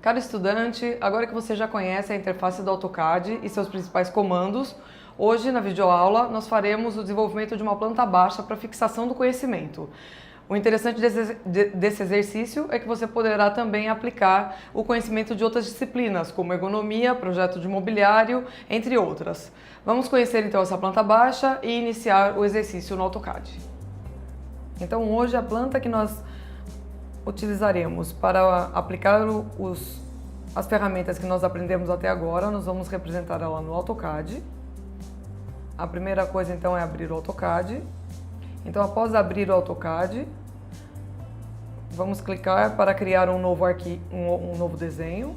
Caro estudante, agora que você já conhece a interface do AutoCAD e seus principais comandos, hoje na videoaula nós faremos o desenvolvimento de uma planta baixa para fixação do conhecimento. O interessante desse exercício é que você poderá também aplicar o conhecimento de outras disciplinas, como ergonomia, projeto de mobiliário, entre outras. Vamos conhecer então essa planta baixa e iniciar o exercício no AutoCAD. Então hoje a planta que nós utilizaremos para aplicar as ferramentas que nós aprendemos até agora, nós vamos representar ela no AutoCAD. A primeira coisa então é abrir o AutoCAD. Então após abrir o AutoCAD, vamos clicar para criar um novo desenho.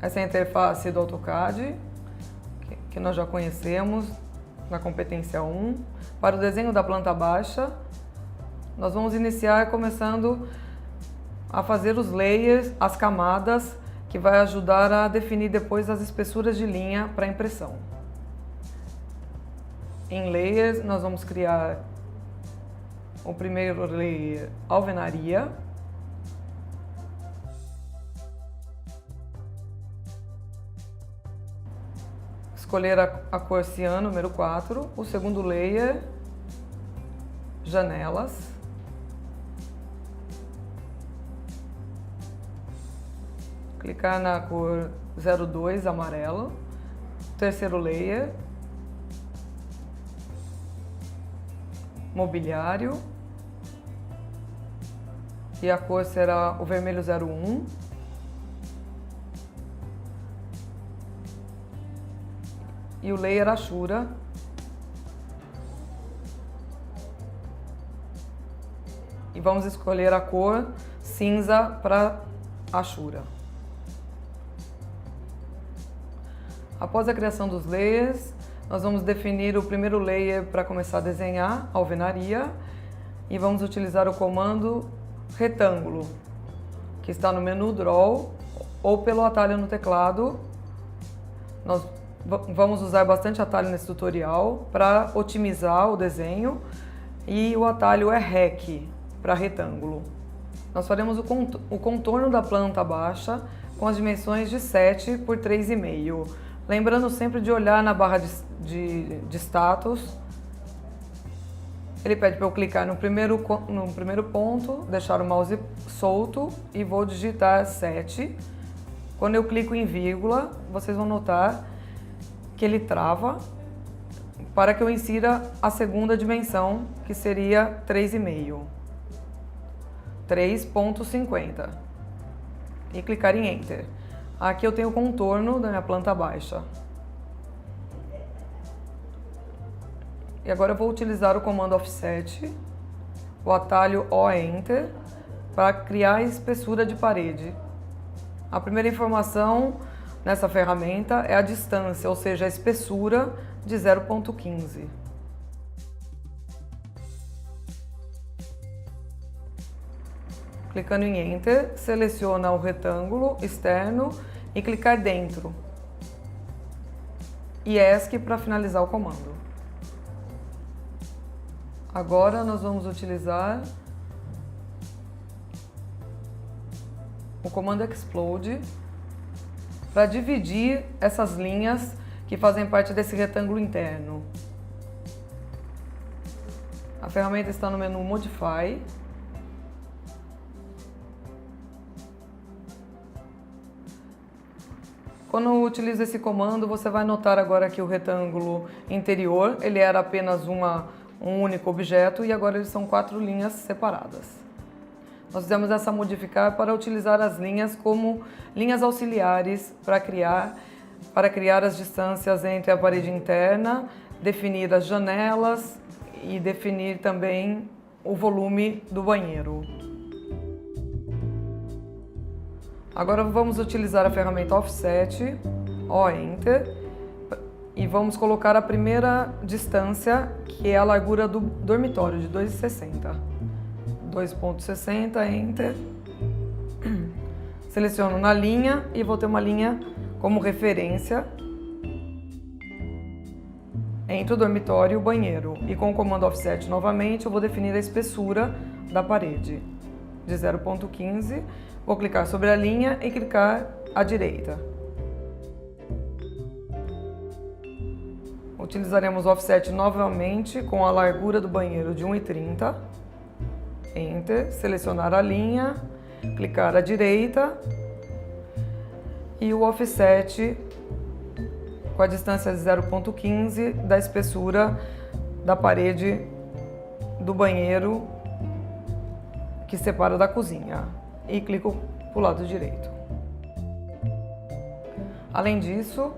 Essa é a interface do AutoCAD, que nós já conhecemos na competência 1. Para o desenho da planta baixa, nós vamos iniciar começando a fazer os layers, as camadas, que vai ajudar a definir depois as espessuras de linha para impressão. Em layers, nós vamos criar o primeiro layer, alvenaria. Escolher a cor cian, número 4. O segundo layer, janelas. Clicar na cor 02, amarelo. Terceiro layer, mobiliário. E a cor será o vermelho 01. E o layer Ashura. E vamos escolher a cor cinza para Ashura. Após a criação dos layers, nós vamos definir o primeiro layer para começar a desenhar, a alvenaria, e vamos utilizar o comando retângulo, que está no menu Draw ou pelo atalho no teclado. Nós vamos usar bastante atalho nesse tutorial para otimizar o desenho, e o atalho é REC para retângulo. Nós faremos o contorno da planta baixa com as dimensões de 7 por 3,5. Lembrando sempre de olhar na barra de status. Ele pede para eu clicar no primeiro ponto, deixar o mouse solto e vou digitar 7. Quando eu clico em vírgula, vocês vão notar que ele trava para que eu insira a segunda dimensão, que seria 3,5. 3,50. E clicar em Enter. Aqui eu tenho o contorno da minha planta baixa. E agora eu vou utilizar o comando Offset, o atalho O-Enter, para criar a espessura de parede. A primeira informação nessa ferramenta é a distância, ou seja, a espessura de 0,15. Clicando em Enter, seleciona o retângulo externo e clicar dentro. E ESC para finalizar o comando. Agora nós vamos utilizar o comando Explode para dividir essas linhas que fazem parte desse retângulo interno. A ferramenta está no menu Modify. Quando eu utilizo esse comando, você vai notar agora que o retângulo interior, ele era apenas um único objeto e agora eles são 4 linhas separadas. Nós fizemos essa modificar para utilizar as linhas como linhas auxiliares para criar as distâncias entre a parede interna, definir as janelas e definir também o volume do banheiro. Agora vamos utilizar a ferramenta Offset, O-Enter, e vamos colocar a primeira distância, que é a largura do dormitório, de 2,60. 2,60, Enter. Seleciono na linha e vou ter uma linha como referência entre o dormitório e o banheiro. E com o comando Offset novamente, eu vou definir a espessura da parede de 0,15. Vou clicar sobre a linha e clicar à direita. Utilizaremos o offset novamente com a largura do banheiro de 1,30. Enter, selecionar a linha, clicar à direita e o offset com a distância de 0,15 da espessura da parede do banheiro que separa da cozinha. E clico para o lado direito. Além disso,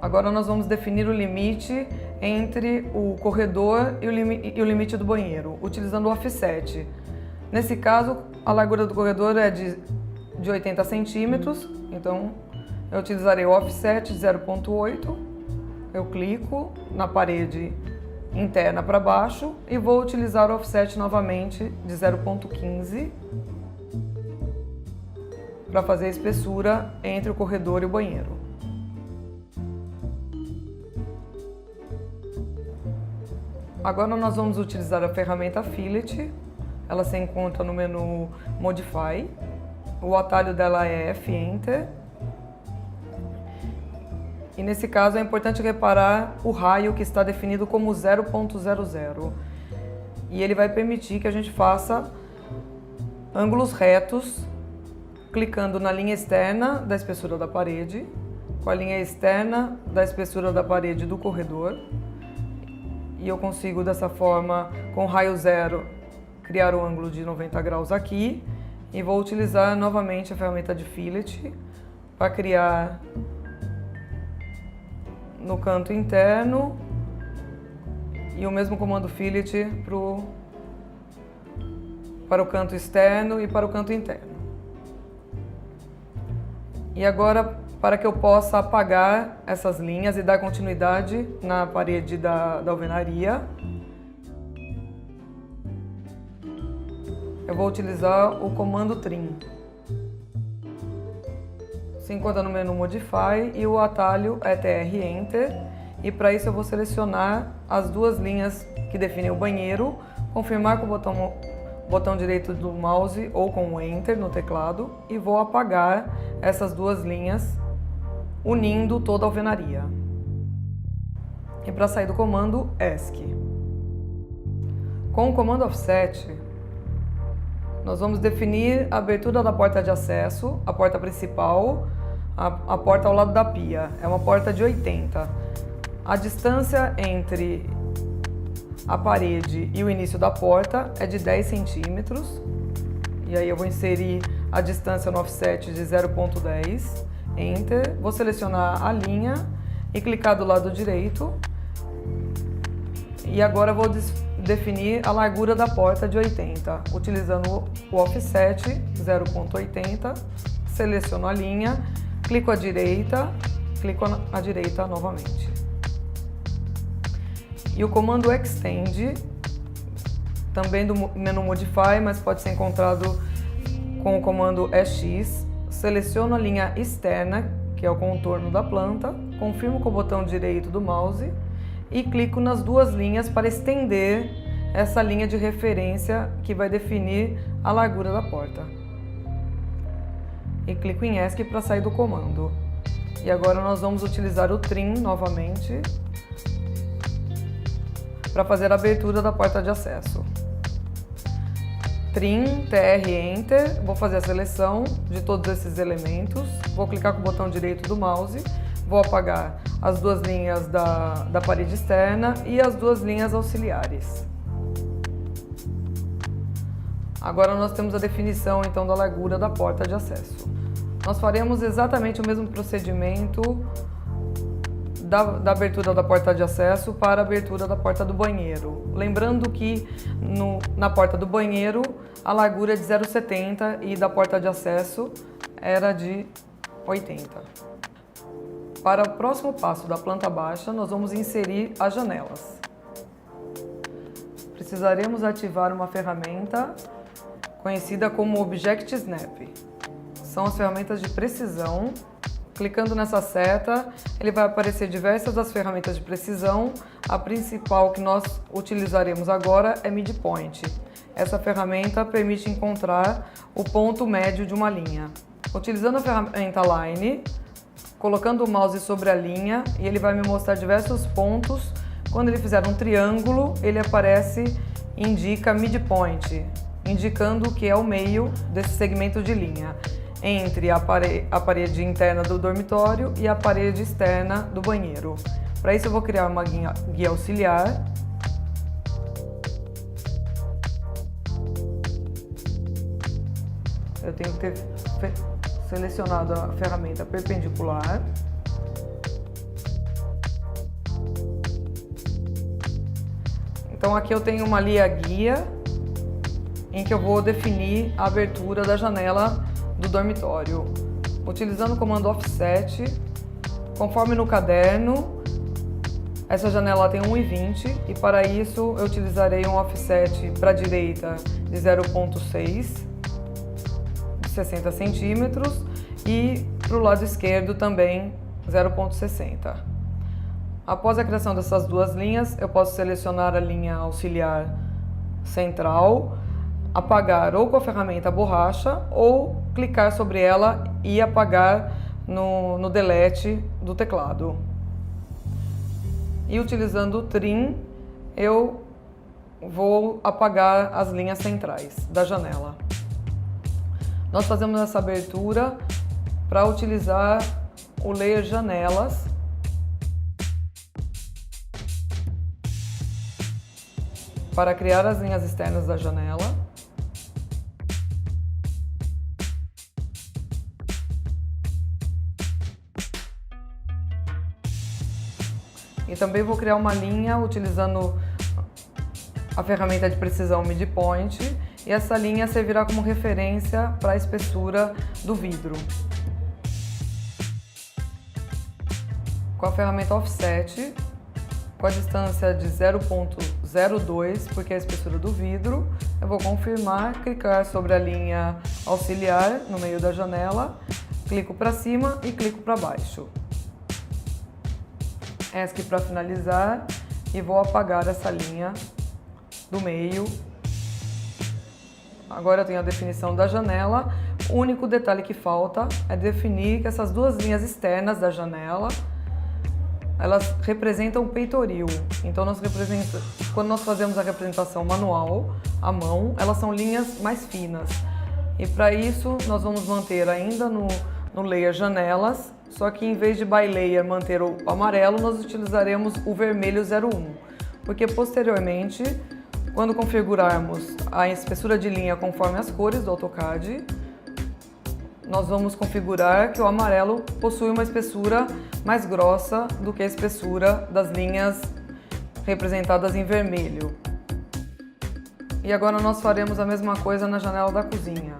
agora nós vamos definir o limite entre o corredor e o limite do banheiro, utilizando o offset. Nesse caso, a largura do corredor é de 80 centímetros, então eu utilizarei o offset de 0,8. Eu clico na parede interna para baixo e vou utilizar o offset novamente de 0,15 para fazer a espessura entre o corredor e o banheiro. Agora nós vamos utilizar a ferramenta Fillet. Ela se encontra no menu Modify. O atalho dela é F-Enter. E nesse caso é importante reparar o raio que está definido como 0,00. E ele vai permitir que a gente faça ângulos retos, clicando na linha externa da espessura da parede, com a linha externa da espessura da parede do corredor. E eu consigo dessa forma, com raio 0, criar o ângulo de 90 graus aqui. E vou utilizar novamente a ferramenta de Fillet para criar no canto interno e o mesmo comando Fillet para o canto externo e para o canto interno. E agora, para que eu possa apagar essas linhas e dar continuidade na parede da alvenaria, eu vou utilizar o comando Trim. Se encontra no menu Modify e o atalho é TR Enter. E para isso eu vou selecionar as duas linhas que definem o banheiro, confirmar com o botão direito do mouse ou com o Enter no teclado e vou apagar essas duas linhas, unindo toda a alvenaria. E para sair do comando, ESC. Com o comando Offset, nós vamos definir a abertura da porta de acesso, a porta principal, a porta ao lado da pia. É uma porta de 80. A distância entre a parede e o início da porta é de 10 centímetros. E aí eu vou inserir a distância no offset de 0,10. Enter. Vou selecionar a linha e clicar do lado direito. E agora vou definir a largura da porta de 80, utilizando o offset 0,80, seleciono a linha, clico à direita novamente. E o comando Extend, também do menu Modify, mas pode ser encontrado com o comando EX, seleciono a linha externa, que é o contorno da planta, confirmo com o botão direito do mouse, e clico nas duas linhas para estender essa linha de referência que vai definir a largura da porta. E clico em ESC para sair do comando. E agora nós vamos utilizar o Trim novamente para fazer a abertura da porta de acesso. Trim, TR Enter, vou fazer a seleção de todos esses elementos, vou clicar com o botão direito do mouse, vou apagar as duas linhas da parede externa e as duas linhas auxiliares. Agora nós temos a definição então da largura da porta de acesso. Nós faremos exatamente o mesmo procedimento da abertura da porta de acesso para a abertura da porta do banheiro. Lembrando que na porta do banheiro a largura é de 0,70 e da porta de acesso era de 80. Para o próximo passo da planta baixa, nós vamos inserir as janelas. Precisaremos ativar uma ferramenta conhecida como Object Snap. São as ferramentas de precisão. Clicando nessa seta, ele vai aparecer diversas das ferramentas de precisão. A principal que nós utilizaremos agora é Midpoint. Essa ferramenta permite encontrar o ponto médio de uma linha. Utilizando a ferramenta Line, colocando o mouse sobre a linha, e ele vai me mostrar diversos pontos. Quando ele fizer um triângulo, ele aparece e indica midpoint, indicando que é o meio desse segmento de linha, entre a parede interna do dormitório e a parede externa do banheiro. Para isso eu vou criar uma guia auxiliar. Eu tenho que ter selecionado a ferramenta perpendicular. Então aqui eu tenho uma linha guia em que eu vou definir a abertura da janela do dormitório. Utilizando o comando offset, conforme no caderno, essa janela tem 1,20 e para isso eu utilizarei um offset para a direita de 0,6, de 60 centímetros, e para o lado esquerdo também 0,60. Após a criação dessas duas linhas, eu posso selecionar a linha auxiliar central, apagar ou com a ferramenta borracha ou clicar sobre ela e apagar no delete do teclado. E utilizando o trim, eu vou apagar as linhas centrais da janela. Nós fazemos essa abertura para utilizar o layer janelas para criar as linhas externas da janela. E também vou criar uma linha utilizando a ferramenta de precisão midpoint, e essa linha servirá como referência para a espessura do vidro. Com a ferramenta offset, com a distância de 0,02, porque é a espessura do vidro, eu vou confirmar, clicar sobre a linha auxiliar no meio da janela, clico para cima e clico para baixo. ESC para finalizar e vou apagar essa linha do meio. Agora eu tenho a definição da janela. O único detalhe que falta é definir que essas duas linhas externas da janela, elas representam o peitoril. Então quando nós fazemos a representação manual, à mão, elas são linhas mais finas. E para isso nós vamos manter ainda no layer janelas, só que em vez de by layer manter o amarelo, nós utilizaremos o vermelho 01, porque posteriormente, quando configurarmos a espessura de linha conforme as cores do AutoCAD, nós vamos configurar que o amarelo possui uma espessura mais grossa do que a espessura das linhas representadas em vermelho. E agora nós faremos a mesma coisa na janela da cozinha.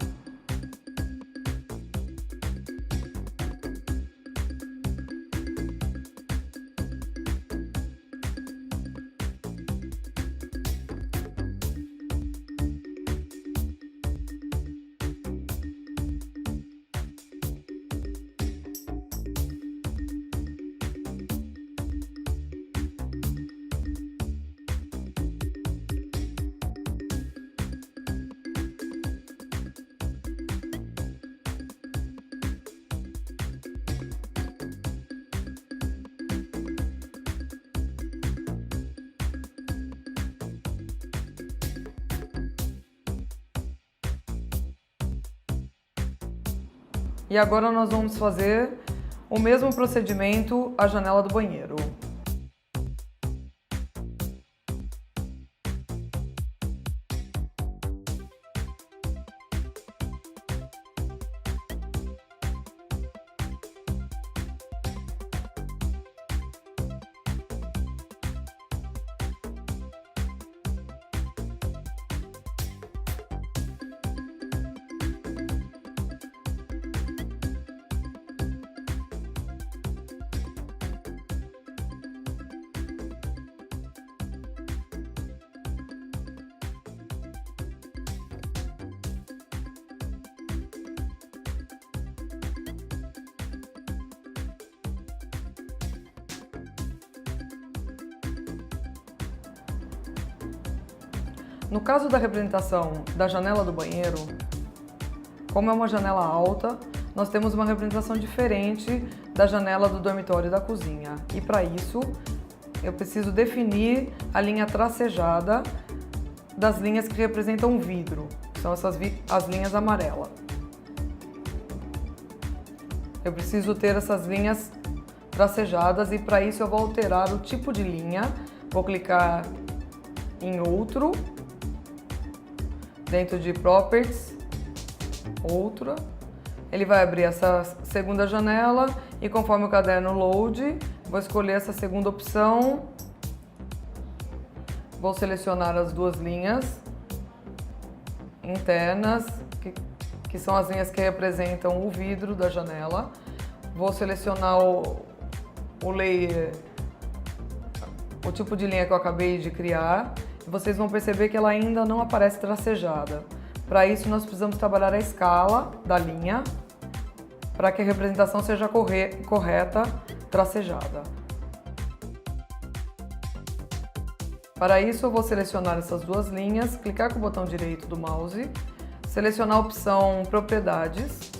E agora nós vamos fazer o mesmo procedimento à janela do banheiro. No caso da representação da janela do banheiro, como é uma janela alta, nós temos uma representação diferente da janela do dormitório e da cozinha. E para isso, eu preciso definir a linha tracejada das linhas que representam o vidro. São as linhas amarelas. Eu preciso ter essas linhas tracejadas e para isso eu vou alterar o tipo de linha. Vou clicar em outro, dentro de Properties, outra. Ele vai abrir essa segunda janela e conforme o caderno load, vou escolher essa segunda opção. Vou selecionar as duas linhas internas, que são as linhas que representam o vidro da janela. Vou selecionar o layer, o tipo de linha que eu acabei de criar. E vocês vão perceber que ela ainda não aparece tracejada. Para isso, nós precisamos trabalhar a escala da linha para que a representação seja correta, tracejada. Para isso, eu vou selecionar essas duas linhas, clicar com o botão direito do mouse, selecionar a opção Propriedades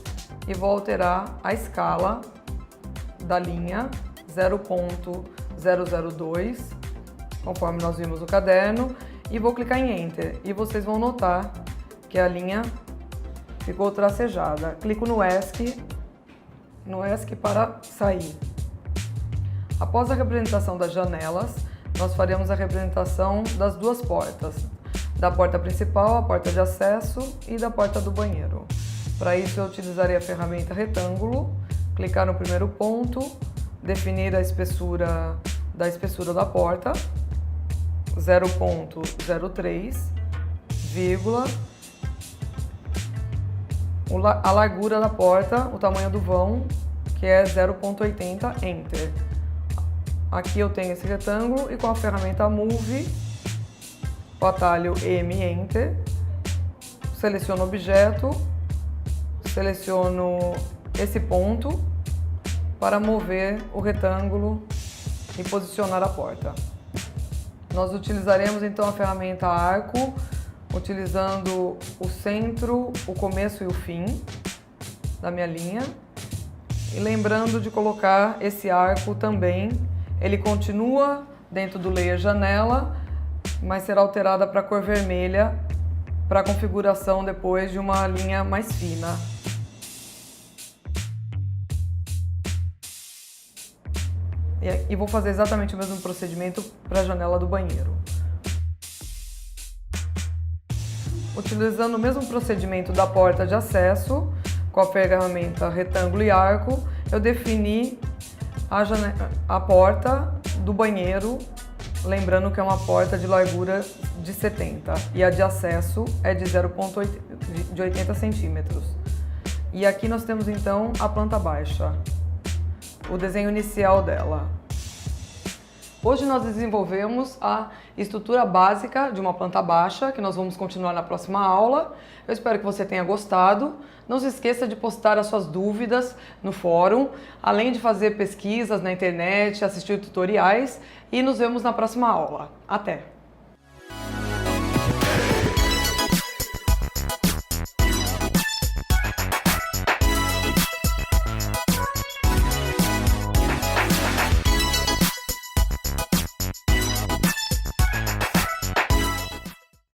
e vou alterar a escala da linha 0.002, conforme nós vimos no caderno, e vou clicar em Enter. E vocês vão notar que a linha ficou tracejada. Clico no ESC para sair. Após a representação das janelas, nós faremos a representação das duas portas, da porta principal, a porta de acesso e da porta do banheiro. Para isso eu utilizarei a ferramenta retângulo, clicar no primeiro ponto, definir a espessura da porta, 0.03, vírgula, a largura da porta, o tamanho do vão, que é 0.80, Enter. Aqui eu tenho esse retângulo e com a ferramenta Move, o atalho M, Enter, seleciono o objeto, seleciono esse ponto para mover o retângulo e posicionar a porta. Nós utilizaremos então a ferramenta Arco, utilizando o centro, o começo e o fim da minha linha. E lembrando de colocar esse arco também, ele continua dentro do layer janela, mas será alterada para a cor vermelha, para a configuração depois de uma linha mais fina. E vou fazer exatamente o mesmo procedimento para a janela do banheiro. Utilizando o mesmo procedimento da porta de acesso, com a ferramenta retângulo e arco, eu defini a porta do banheiro, lembrando que é uma porta de largura de 70 e a de acesso é de 0.80 centímetros. E aqui nós temos então a planta baixa, o desenho inicial dela. Hoje nós desenvolvemos a estrutura básica de uma planta baixa, que nós vamos continuar na próxima aula. Eu espero que você tenha gostado. Não se esqueça de postar as suas dúvidas no fórum, além de fazer pesquisas na internet, assistir tutoriais e nos vemos na próxima aula. Até!